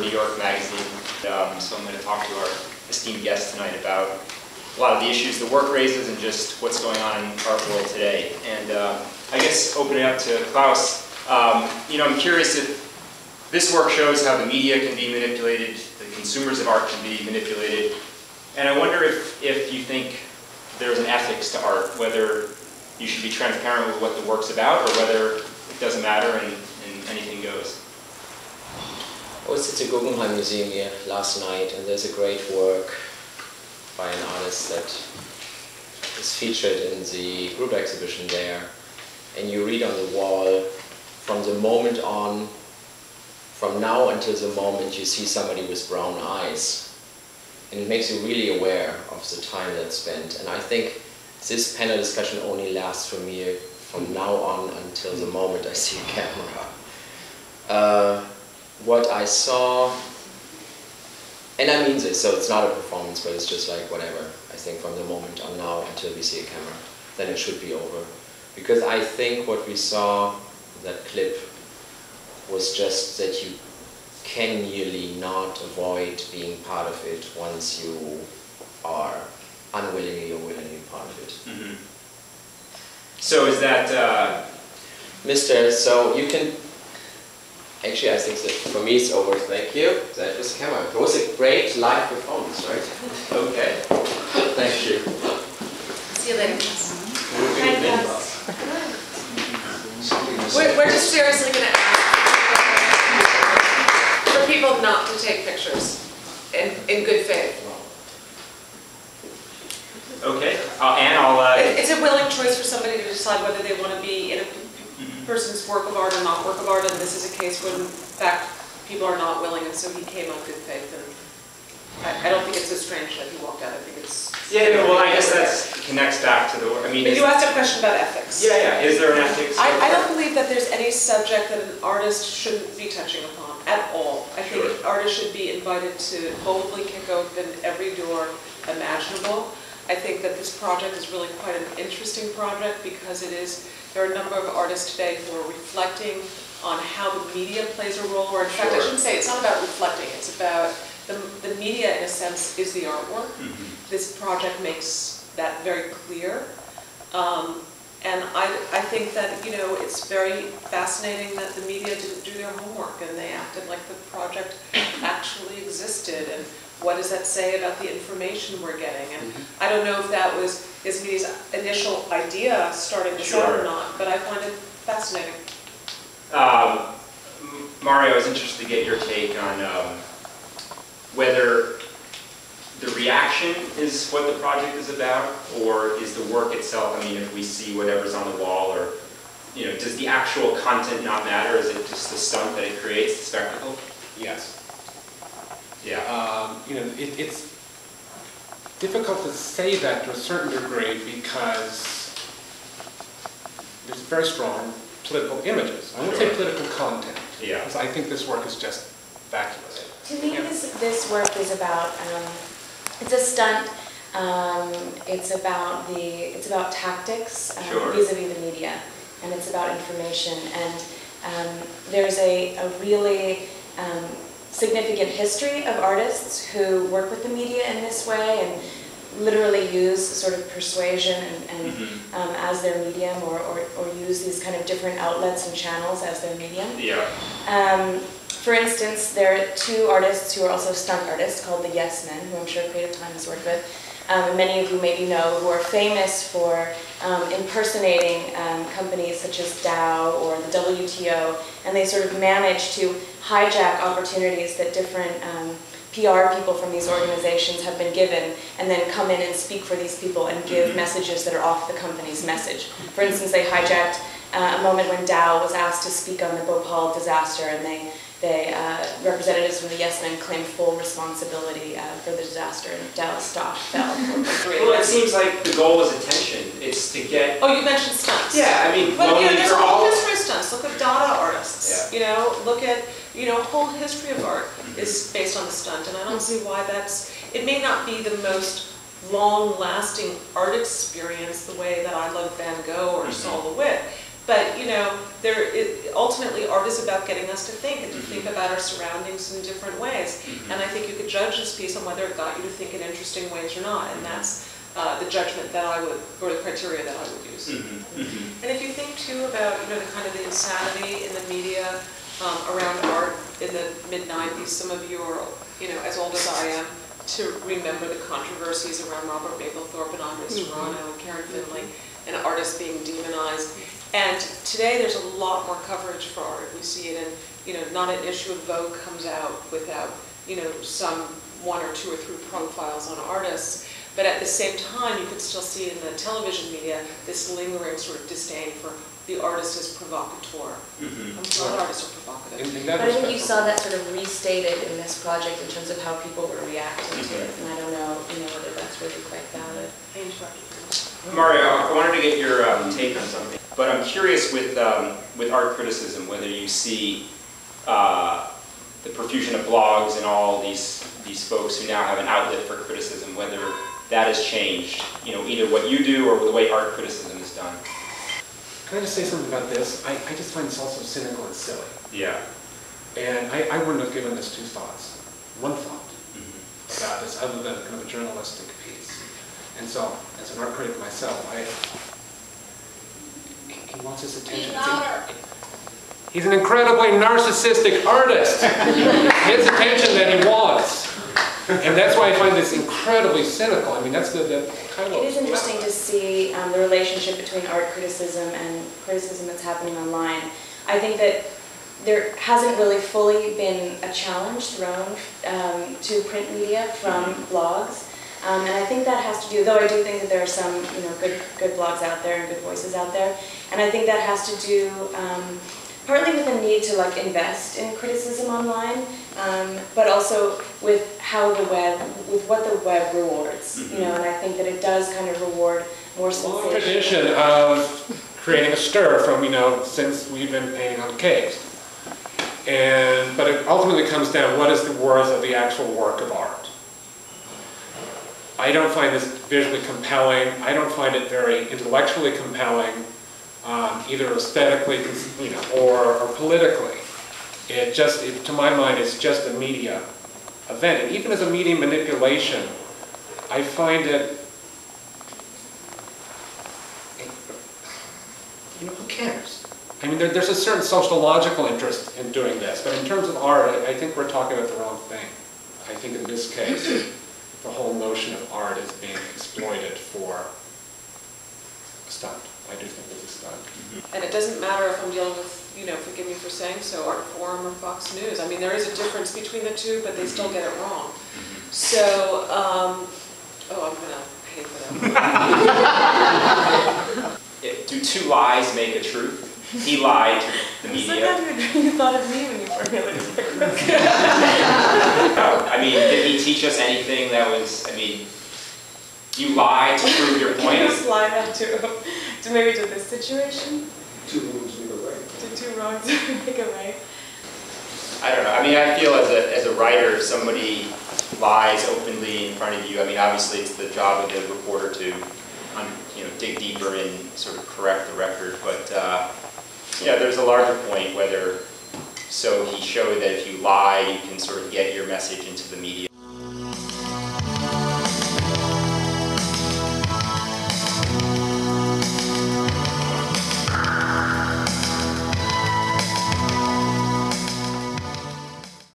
New York Magazine. So I'm going to talk to our esteemed guest tonight about a lot of the issues the work raises and just what's going on in art world today. And I guess open it up to Klaus. I'm curious if this work shows how the media can be manipulated, the consumers of art can be manipulated, and I wonder if you think there's an ethics to art, whether you should be transparent with what the work's about or whether it doesn't matter and anything goes. I was at the Guggenheim Museum here last night, and there's a great work by an artist that is featured in the group exhibition there. And you read on the wall, from the moment on, from now until the moment you see somebody with brown eyes. And it makes you really aware of the time that's spent. And I think this panel discussion only lasts for me from now on until the moment I see a camera. What I saw, and I mean this, so it's not a performance, but it's just like whatever. I think from the moment on now until we see a camera, then it should be over. Because I think what we saw in that clip was just that you can nearly not avoid being part of it once you are unwillingly or willingly part of it. Mm-hmm. So is that... so you can... Actually, I think that for me it's over. Thank you. That was the camera. It was a great live performance, right? Okay. Thank you. See you later. We're just seriously going to ask for people not to take pictures in good faith. Okay. And I'll... It's a willing choice for somebody to decide whether they want to be in a person's work of art or not work of art, and this is a case when, in fact, people are not willing, and so he came on good faith. And I don't think it's so strange that he walked out. I think it's... Yeah, well, I guess that connects back to the work. I mean, but you asked a question about ethics. Yeah. Is there an ethics? I don't believe that there's any subject that an artist shouldn't be touching upon at all. I think artists should be invited to boldly kick open every door imaginable. I think that this project is really quite an interesting project because there are a number of artists today who are reflecting on how the media plays a role, or in fact, I shouldn't say it's not about reflecting, it's about the media, in a sense, is the artwork. Mm-hmm. This project makes that very clear. And I think that, it's very fascinating that the media didn't do their homework and they acted like the project actually existed. And what does that say about the information we're getting? And I don't know if that was Ismini's initial idea starting this out or not, but I find it fascinating. Mario, I was interested to get your take on whether the reaction is what the project is about, or is the work itself, I mean, if we see whatever's on the wall, or, does the actual content not matter? Is it just the stunt that it creates, the spectacle? Yes. Yeah. It's difficult to say that to a certain degree because there's very strong political images. I won't say political content. Yeah. Because I think this work is just vacuous. To me, this work is about it's a stunt. It's about tactics vis-a-vis the media, and it's about information. And there's a really significant history of artists who work with the media in this way and literally use sort of persuasion and as their medium, or use these kind of different outlets and channels as their medium. Yeah. For instance, there are two artists who are also stunt artists called the Yes Men, who I'm sure Creative Time has worked with. And many of you maybe know, who are famous for impersonating companies such as Dow or the WTO, and they sort of manage to hijack opportunities that different PR people from these organizations have been given, and then come in and speak for these people and give messages that are off the company's message. For instance, they hijacked a moment when Dow was asked to speak on the Bhopal disaster, and representatives from the Yes Men claimed full responsibility for the disaster, and Dow's stock fell. Well, it seems like the goal is attention. It's to get... Oh, you mentioned stunts. Yeah, I mean, but there's a whole history of stunts. Look at Dada artists. Yeah. Look at, whole history of art is based on the stunt, and I don't see why it may not be the most long-lasting art experience the way that I love Van Gogh or Sol LeWitt, But, you know, ultimately art is about getting us to think and to think about our surroundings in different ways. And I think you could judge this piece on whether it got you to think in interesting ways or not. And that's the judgment that I would, or the criteria that I would use. And if you think too about, you know, the kind of the insanity in the media around art in the mid-90s, some of you are, you know, as old as I am, to remember the controversies around Robert Mapplethorpe and Andre Serrano and Karen Finley and artists being demonized. And today there's a lot more coverage for art. We see it in, you know, not an issue of Vogue comes out without, you know, some 1 or 2 or 3 profiles on artists. But at the same time, you could still see in the television media this lingering sort of disdain for the artist as provocateur. A lot of artists are provocative. But I think you saw that sort of restated in this project in terms of how people were reacting to it, and I don't know, you know, whether that's really quite valid. Mario, I wanted to get your take on something, but I'm curious with art criticism, whether you see the profusion of blogs and all these folks who now have an outlet for criticism, whether that has changed, you know, either what you do or the way art criticism is done. Can I just say something about this? I just find this also cynical and silly. Yeah. And I wouldn't have given this 2 thoughts, 1 thought about this other than kind of a journalistic piece. And so, as an art critic myself, he wants his attention. He's an incredibly narcissistic artist. His attention that he wants. And that's why I find this incredibly cynical. I mean, that's the kind of... It is interesting to see the relationship between art criticism and criticism that's happening online. I think that there hasn't really fully been a challenge thrown to print media from blogs. And I think that has to do, though I do think that there are some, you know, good blogs out there and good voices out there. And I think that has to do partly with the need to like invest in criticism online, but also with how the web, with what the web rewards, you know, and I think that it does kind of reward more sensation. Long tradition of creating a stir from, you know, since we've been painting on caves. But it ultimately comes down, what is the worth of the actual work of art? I don't find this visually compelling. I don't find it very intellectually compelling. Either aesthetically, you know, or politically. To my mind, it's just a media event. And even as a media manipulation, I find it, you know, who cares? I mean, there's a certain sociological interest in doing this, but in terms of art, I think we're talking about the wrong thing. I think in this case, the whole notion of art is being exploited for a stunt. I do think it's a stunt. And it doesn't matter if I'm dealing with, you know, forgive me for saying so, Art Forum or Fox News. I mean, there is a difference between the two, but they still get it wrong. So, oh, I'm going to pay for that. Do 2 lies make a truth? He lied to the media. You thought of me when you formulated the question. No, I mean, did he teach us anything that was, I mean, you lie to prove your point? Can you just lie that to maybe to this situation? 2 wrongs make a right. To 2 wrongs make a right? I don't know. I mean, I feel as a writer, if somebody lies openly in front of you, I mean, obviously it's the job of the reporter to, you know, dig deeper and sort of correct the record. But, you know, there's a larger point whether, so he showed that if you lie, you can sort of get your message into the media.